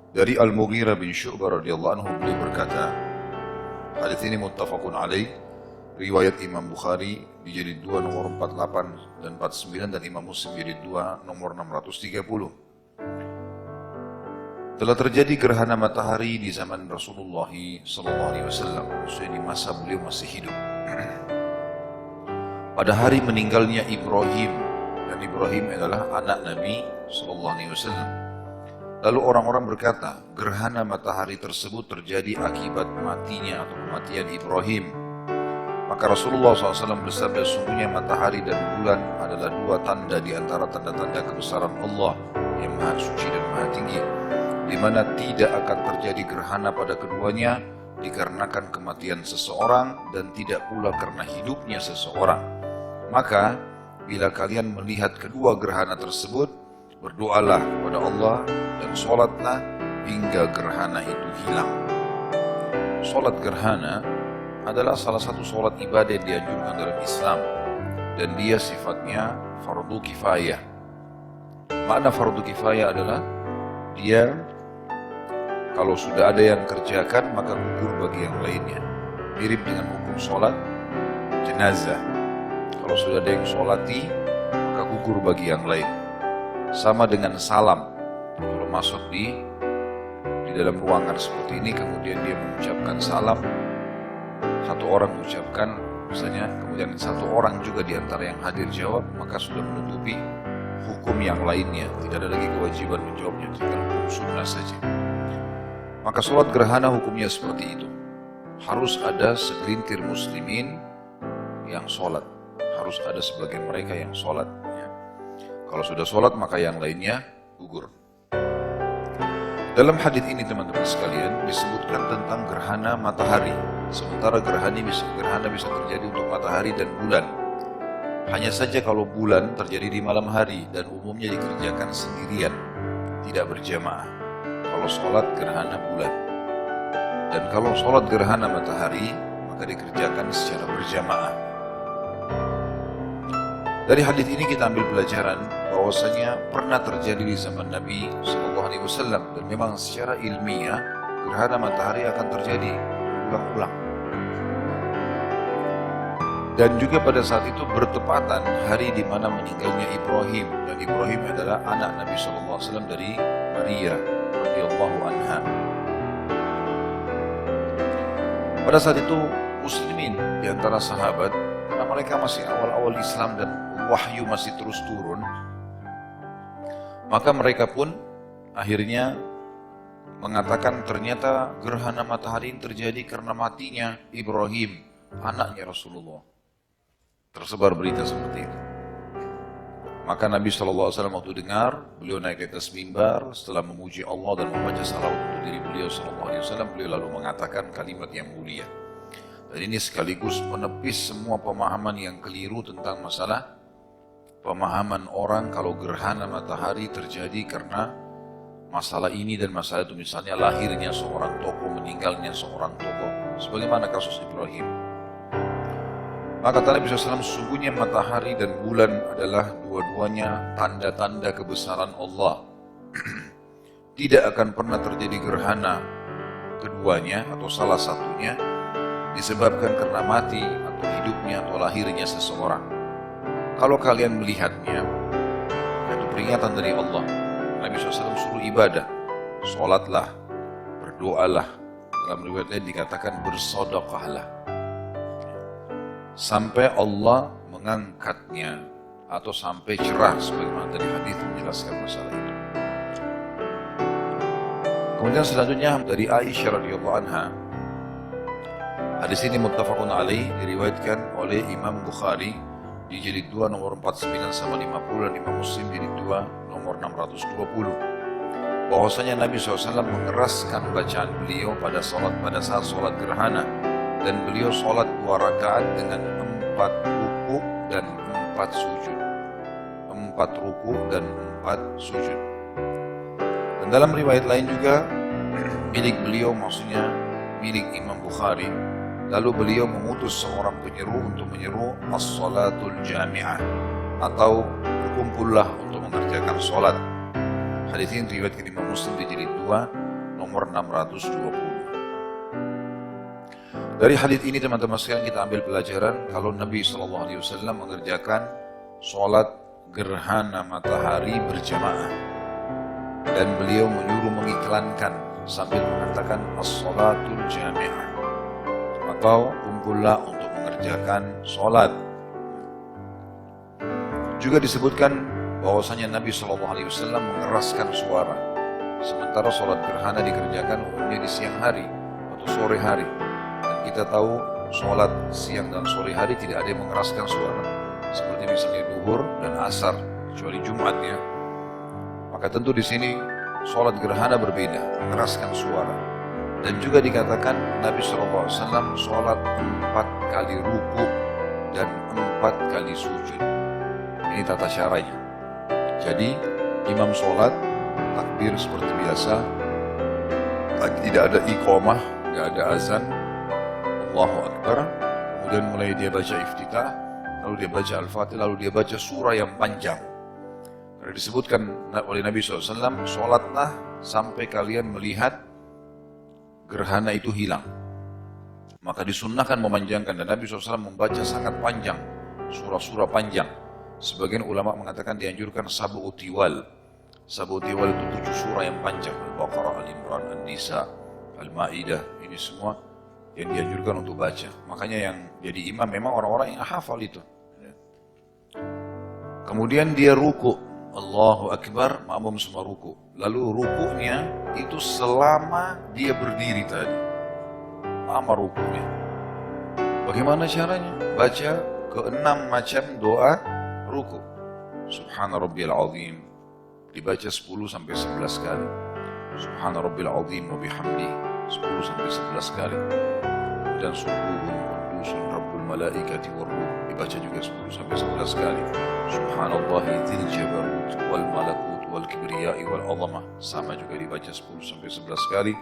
Dari Al-Mughirah bin Syu'bah radhiyallahu anhu, beliau berkata, hadits ini muttafaqun alaih, riwayat Imam Bukhari di jilid 2 nomor 48 dan 49 dan Imam Muslim jilid 2 nomor 630. Telah terjadi gerhana matahari di zaman Rasulullah SAW, maksudnya di masa beliau masih hidup. Pada hari meninggalnya Ibrahim, dan Ibrahim adalah anak Nabi SAW. Lalu orang-orang berkata, gerhana matahari tersebut terjadi akibat matinya atau kematian Ibrahim. Maka Rasulullah SAW bersabda, sungguhnya matahari dan bulan adalah dua tanda di antara tanda-tanda kebesaran Allah yang maha suci dan maha tinggi, di mana tidak akan terjadi gerhana pada keduanya dikarenakan kematian seseorang dan tidak pula karena hidupnya seseorang. Maka bila kalian melihat kedua gerhana tersebut, berdoalah kepada Allah dan sholatlah hingga gerhana itu hilang. Sholat gerhana adalah salah satu sholat ibadah yang dianjurkan dalam Islam, dan dia sifatnya fardu kifayah. Makna fardu kifayah adalah dia kalau sudah ada yang kerjakan maka gugur bagi yang lainnya. Mirip dengan hukum sholat jenazah. Kalau sudah ada yang sholati maka gugur bagi yang lain. Sama dengan salam. Kalau masuk di dalam ruangan seperti ini kemudian dia mengucapkan salam, satu orang mengucapkan misalnya, kemudian satu orang juga di antara yang hadir jawab, maka sudah menutupi hukum yang lainnya. Tidak ada lagi kewajiban menjawabnya, tinggal hukum sunnah saja. Maka sholat gerhana hukumnya seperti itu. Harus ada segelintir muslimin yang sholat. Harus ada sebagian mereka yang sholat. Ya. Kalau sudah sholat maka yang lainnya gugur. Dalam hadis ini teman-teman sekalian disebutkan tentang gerhana matahari. Sementara gerhana bisa terjadi untuk matahari dan bulan. Hanya saja kalau bulan terjadi di malam hari dan umumnya dikerjakan sendirian, tidak berjamaah. Kalau sholat gerhana bulan. Dan kalau sholat gerhana matahari, maka dikerjakan secara berjamaah. Dari hadis ini kita ambil pelajaran bahwasanya pernah terjadi di zaman Nabi SAW, dan memang secara ilmiah gerhana matahari akan terjadi ulang-ulang. Dan juga pada saat itu bertepatan hari di mana meninggalnya Ibrahim, dan Ibrahim adalah anak Nabi SAW dari Maria radhiyallahu anha. Pada saat itu muslimin di antara sahabat, karena mereka masih awal-awal Islam dan wahyu masih terus turun, maka mereka pun akhirnya mengatakan ternyata gerhana matahari terjadi karena matinya Ibrahim, anaknya Rasulullah. Tersebar berita seperti itu. Maka Nabi SAW waktu dengar, beliau naik ke atas mimbar setelah memuji Allah dan membaca salawat untuk diri beliau SAW, beliau lalu mengatakan kalimat yang mulia. Dan ini sekaligus menepis semua pemahaman yang keliru tentang masalah pemahaman orang kalau gerhana matahari terjadi karena masalah ini dan masalah itu, misalnya lahirnya seorang tokoh, meninggalnya seorang tokoh, sebagaimana kasus Ibrahim. Maka kata Nabi SAW, sungguhnya matahari dan bulan adalah dua-duanya tanda-tanda kebesaran Allah. Tidak akan pernah terjadi gerhana keduanya atau salah satunya disebabkan karena mati atau hidupnya atau lahirnya seseorang. Kalau kalian melihatnya, itu peringatan dari Allah. Nabi SAW suruh ibadah, sholatlah, berdoalah. Dalam riwayat lain dikatakan bersodokahlah. Sampai Allah mengangkatnya atau sampai cerah, sebagaimana tadi hadis menjelaskan masalah itu. Kemudian selanjutnya dari Aisyah radhiyallahu anha. Hadis ini muttafaqun alaih, diriwayatkan oleh Imam Bukhari di jilid 2 nomor 49 sama 50 dan Imam Muslim jilid 2 nomor 620. Bahwasanya Nabi SAW mengeraskan bacaan beliau pada saat sholat gerhana, dan beliau sholat 2 rakaat dengan 4 ruku dan 4 sujud. 4 ruku dan 4 sujud. Dan dalam riwayat lain juga milik beliau, maksudnya milik Imam Bukhari, lalu beliau mengutus seorang penyeru untuk menyeru as-salatul jami'ah, atau berkumpullah untuk mengerjakan sholat. Hadis ini riwayat Imam Muslim di jilid 2 nomor 620. Dari hadits ini teman-teman sekalian kita ambil pelajaran kalau Nabi SAW mengerjakan sholat gerhana matahari berjamaah dan beliau menyuruh mengiklankan sambil mengatakan as-sholatul jami'ah atau kumpullah untuk mengerjakan sholat. Juga disebutkan bahwasanya Nabi SAW mengeraskan suara sementara sholat gerhana dikerjakan umumnya di siang hari atau sore hari. Kita tahu sholat siang dan sore hari tidak ada yang mengeraskan suara seperti misalnya duhur dan asar kecuali Jumat ya. Maka tentu di sini sholat gerhana berbeda, mengeraskan suara. Dan juga dikatakan Nabi SAW sholat 4 kali ruku dan 4 kali sujud. Ini tata caranya. Jadi imam sholat takbir seperti biasa, lagi tidak ada iqamah, tidak ada azan, Allahu Akbar, kemudian mulai dia baca iftitah, lalu dia baca Al-Fatihah, lalu dia baca surah yang panjang. Karena disebutkan oleh Nabi SAW, sholatlah sampai kalian melihat gerhana itu hilang. Maka disunnahkan memanjangkan, dan Nabi SAW membaca sangat panjang, surah-surah panjang. Sebagian ulama mengatakan dianjurkan sabu tiwal. Sabu tiwal itu 7 surah yang panjang, Al-Baqarah, Al-Imran, An-Nisa, Al-Ma'idah, ini semua yang dianjurkan untuk baca. Makanya yang jadi imam memang orang-orang yang hafal itu. Kemudian dia ruku, Allahu Akbar, makmum semua ruku. Lalu rukunya itu selama dia berdiri tadi. Lama rukunya. Bagaimana caranya? Baca ke-6 macam doa ruku. Subhana rabbiyal azim. Dibaca 10 sampai 11 kali. Subhana rabbiyal azim wa bihamdihi 10 sampai 11 kali. Dan subuhun qudusun rabbul malaikati warruh dibaca juga 10 sampai 11 kali. Subhanallahi dzil jabarut wal malakut wal kibriyai wal azamah sama juga dibaca 10 sampai 11 kali.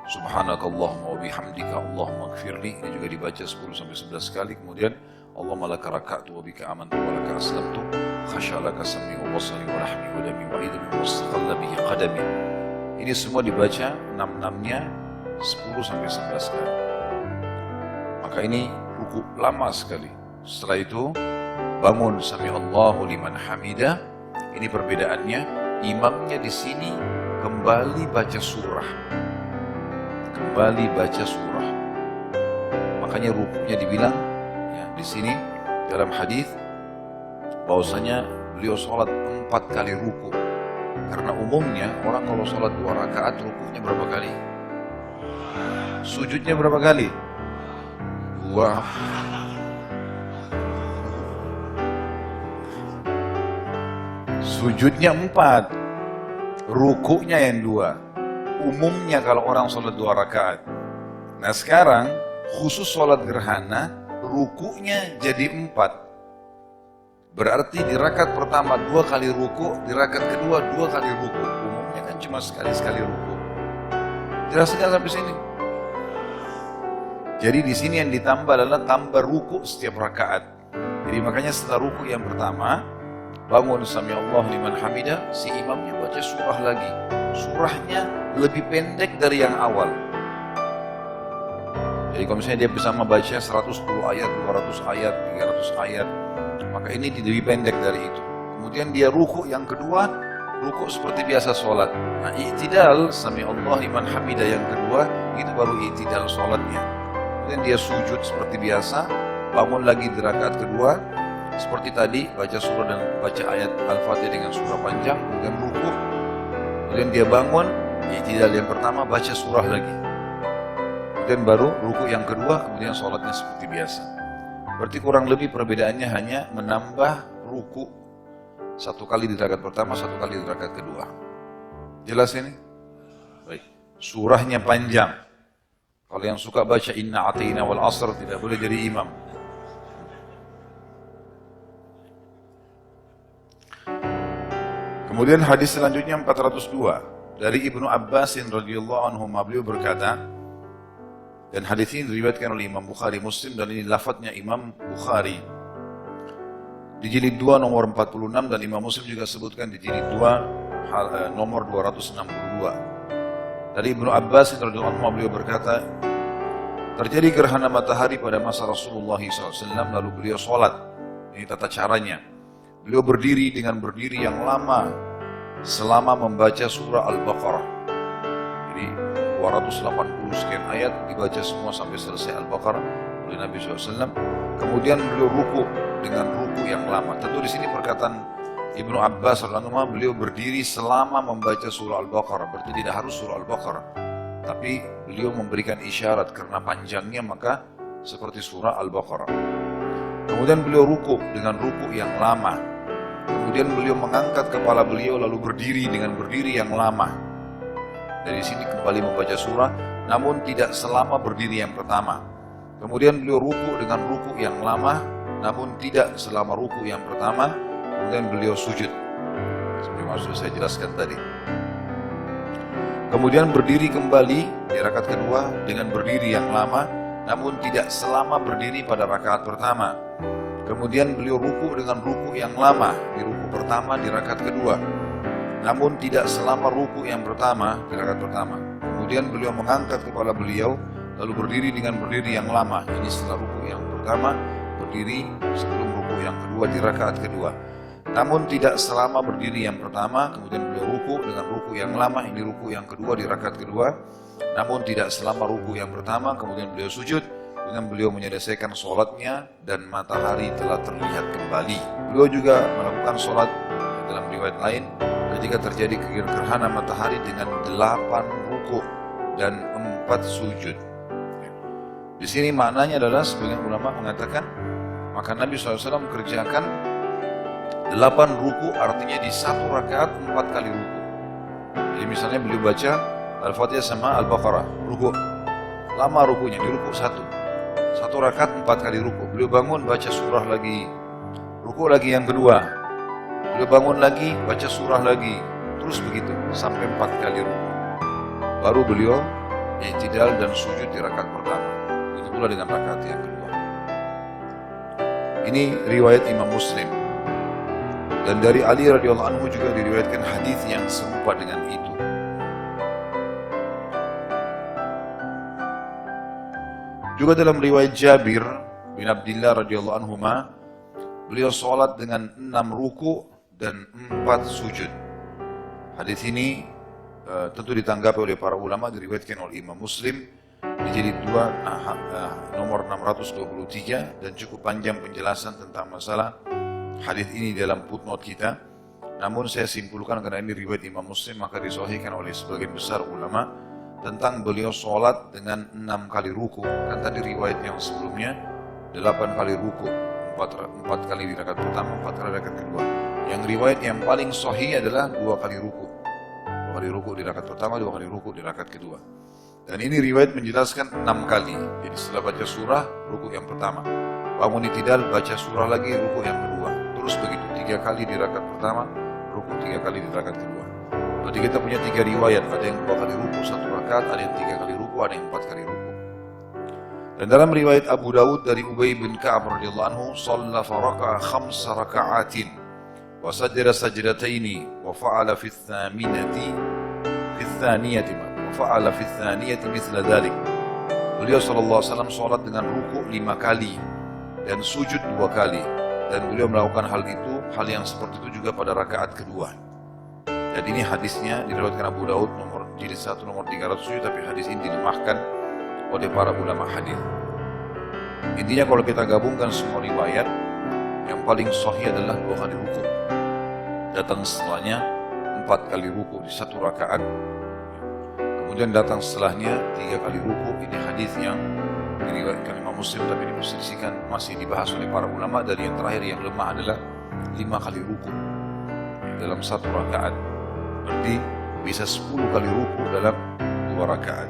Subhanakallahumma wa bihamdika Allahumma ighfirli ini juga dibaca 10 sampai 11 kali. Kemudian Allahumma laka raka'tu wa bika amantu wa laka aslamtu khasyalaka sam'i wa basari wa lahmi wa dami wa idami wa istakhalla bihi qadami. Ini semua dibaca 6-6-nya 10 sampai 11 kali. Maka ini ruku lama sekali. Setelah itu bangun sami Allahu liman hamidah. Ini perbedaannya. Imamnya di sini kembali baca surah. Kembali baca surah. Makanya rukunya dibilang ya, di sini dalam hadis bahwasanya beliau sholat 4 kali ruku. Karena umumnya orang kalau sholat 2 rakaat rukunya berapa kali? Sujudnya berapa kali? 2. Sujudnya 4, rukunya yang 2. Umumnya kalau orang sholat 2 rakaat. Nah sekarang khusus sholat gerhana rukunya jadi 4. Berarti di rakaat pertama 2 kali ruku, di rakaat kedua 2 kali ruku. Umumnya kan cuma sekali ruku. Jelas nggak sampai sini? Jadi di sini yang ditambah adalah tambah ruku setiap rakaat. Jadi makanya setelah ruku yang pertama, bangun sami Allah liman hamidah, si imamnya baca surah lagi. Surahnya lebih pendek dari yang awal. Jadi kalau misalnya dia bisa membaca 110 ayat, 200 ayat, 300 ayat, maka ini lebih pendek dari itu. Kemudian dia ruku yang kedua, ruku seperti biasa sholat. Nah i'tidal sami Allah liman hamidah yang kedua, itu baru i'tidal sholatnya. Kemudian dia sujud seperti biasa, bangun lagi di rakaat kedua, seperti tadi baca surah dan baca ayat Al-Fatihah dengan surah panjang, kemudian ruku, kemudian dia bangun, i'tidal yang pertama baca surah lagi, kemudian baru ruku yang kedua, kemudian sholatnya seperti biasa. Berarti kurang lebih perbedaannya hanya menambah ruku 1 kali di rakaat pertama, 1 kali di rakaat kedua. Jelas ini? Baik. Surahnya panjang. Kalau yang suka baca inna atina wal asr tidak boleh jadi imam. Kemudian hadis selanjutnya 402 dari Ibnu Abbas radhiyallahu anhu, beliau berkata, dan hadis ini diriwayatkan oleh Imam Bukhari Muslim dan ini lafadznya Imam Bukhari di jilid 2 nomor 46 dan Imam Muslim juga sebutkan di jilid 2 nomor 262. Dari Ibnu Abbas radhiyallahu anhu beliau berkata, terjadi gerhana matahari pada masa Rasulullah SAW, lalu beliau sholat. Ini tata caranya. Beliau berdiri dengan berdiri yang lama selama membaca surah Al-Baqarah. Jadi 280 sekian ayat dibaca semua sampai selesai Al-Baqarah oleh Nabi SAW. Kemudian beliau ruku dengan ruku yang lama. Tentu di sini perkataan Ibnu Abbas radhiyallahu anhu, beliau berdiri selama membaca surah Al-Baqarah. Berarti tidak harus surah Al-Baqarah, tapi beliau memberikan isyarat karena panjangnya maka seperti surah Al-Baqarah. Kemudian beliau ruku dengan ruku yang lama. Kemudian beliau mengangkat kepala beliau lalu berdiri dengan berdiri yang lama. Dari sini kembali membaca surah, namun tidak selama berdiri yang pertama. Kemudian beliau ruku dengan ruku yang lama, namun tidak selama ruku yang pertama. Kemudian beliau sujud, seperti maksud saya jelaskan tadi. Kemudian berdiri kembali di rakaat kedua dengan berdiri yang lama, namun tidak selama berdiri pada rakaat pertama. Kemudian beliau ruku dengan ruku yang lama di ruku pertama di rakaat kedua, namun tidak selama ruku yang pertama di rakaat pertama. Kemudian beliau mengangkat kepala beliau, lalu berdiri dengan berdiri yang lama. Ini setelah ruku yang pertama, berdiri sebelum ruku yang kedua di rakaat kedua. Namun tidak selama berdiri yang pertama, kemudian beliau ruku dengan ruku yang lama, ini ruku yang kedua di rakaat kedua. Namun tidak selama ruku yang pertama, kemudian beliau sujud dengan beliau menyelesaikan sholatnya dan matahari telah terlihat kembali. Beliau juga melakukan sholat dalam riwayat lain ketika terjadi gerhana matahari dengan 8 ruku dan 4 sujud. Di sini maknanya adalah sebagian ulama mengatakan maka Nabi SAW mengerjakan 8 ruku, artinya di satu rakaat 4 kali ruku. Jadi misalnya beliau baca Al-Fatihah sama Al-Baqarah, ruku. Lama rukunya, di ruku satu rakaat 4 kali ruku. Beliau bangun baca surah lagi, ruku lagi yang kedua. Beliau bangun lagi, baca surah lagi. Terus begitu, sampai 4 kali ruku. Baru beliau i'tidal dan sujud di rakaat pertama. Begitu pula dengan rakaat yang kedua. Ini riwayat Imam Muslim. Dan dari Ali radhiyallahu anhu juga diriwayatkan hadis yang serupa dengan itu. Juga dalam riwayat Jabir bin Abdullah radhiyallahu anhu, beliau sholat dengan 6 ruku dan 4 sujud. Hadis ini tentu ditanggapi oleh para ulama, diriwayatkan oleh Imam Muslim di jilid 2 nomor 623, dan cukup panjang penjelasan tentang masalah hadis ini dalam footnote kita. Namun saya simpulkan karena ini riwayat Imam Muslim maka disahihkan oleh sebagian besar ulama tentang beliau sholat dengan 6 kali ruku. Kan tadi riwayat yang sebelumnya 8 kali ruku, 4 kali di rakaat pertama, 4 kali di rakaat kedua. Yang riwayat yang paling sahih adalah 2 kali ruku. 2 kali ruku di rakaat pertama, 2 kali ruku di rakaat kedua. Dan ini riwayat menjelaskan 6 kali. Jadi setelah baca surah, ruku yang pertama. Bangun i'tidal, baca surah lagi, ruku yang kedua. Terus begitu, 3 kali di rakaat pertama, ruku 3 kali di rakaat kedua. Jadi kita punya 3 riwayat, ada yang 2 kali ruku 1 rakaat, ada yang 3 kali ruku, ada yang 4 kali ruku. Dan dalam riwayat Abu Dawud dari Ubay bin Ka'ab radhiyallahu anhu, shalla faraka'a 5 raka'atin wa sajada sajdataini wa fa'ala fi tsaniyati mithla dhalik. Beliau sallallahu alaihi wasallam salat dengan ruku 5 kali dan sujud 2 kali. Dan beliau melakukan hal yang seperti itu juga pada rakaat kedua. Dan ini hadisnya diriwayatkan Abu Daud jilid 1 nomor 307, tapi hadis ini dilemahkan oleh para ulama hadis. Intinya kalau kita gabungkan semua riwayat, yang paling sahih adalah 2 kali ruku. Datang setelahnya 4 kali ruku di 1 rakaat. Kemudian datang setelahnya 3 kali ruku. Ini hadis yang diriwayatkan Imam Muslim tapi diperselisihkan, masih dibahas oleh para ulama. Dari yang terakhir yang lemah adalah 5 kali ruku dalam 1 rakaat. Berarti bisa 10 kali ruku dalam 2 rakaat.